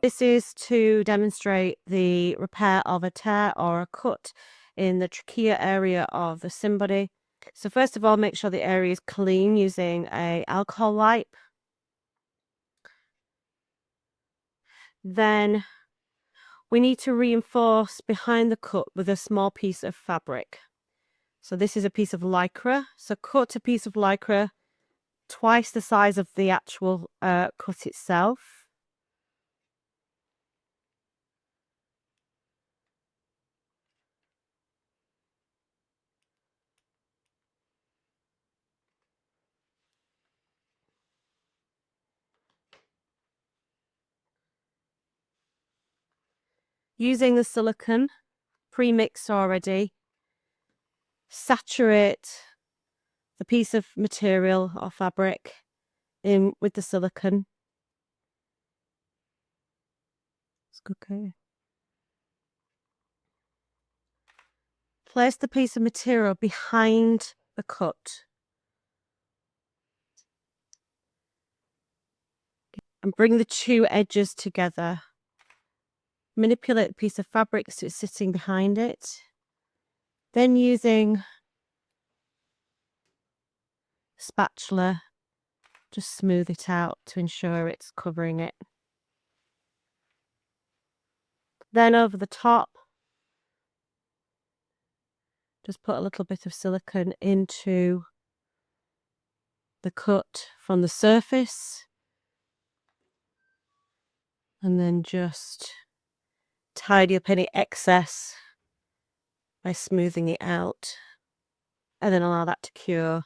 This is to demonstrate the repair of a tear or a cut in the trachea area of the SIMBODIE. So first of all, make sure the area is clean using an alcohol wipe. Then we need to reinforce behind the cut with a small piece of fabric. So this is a piece of lycra. So cut a piece of lycra twice the size of the actual cut itself. Using the silicone pre-mixed already, saturate the piece of material or fabric in with the silicone. Okay. Place the piece of material behind the cut and bring the two edges together. Manipulate the piece of fabric so it's sitting behind it. Then using spatula, just smooth it out to ensure it's covering it. Then over the top, just put a little bit of silicone into the cut from the surface. And then just tidy up any excess by smoothing it out. And then allow that to cure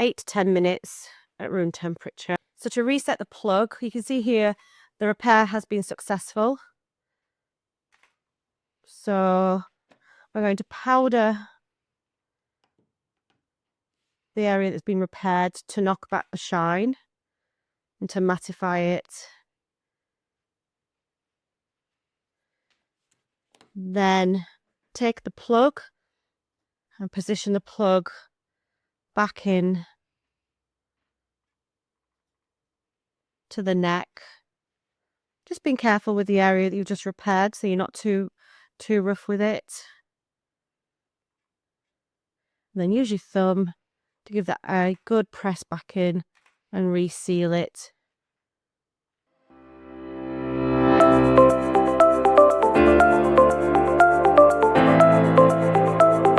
8 to 10 minutes at room temperature. So to reset the plug, you can see here the repair has been successful. So we're going to powder the area that's been repaired to knock back the shine and to mattify it. Then take the plug and position the plug back in to the neck. Just being careful with the area that you've just repaired so you're not too rough with it. And then use your thumb to give that a good press back in and reseal it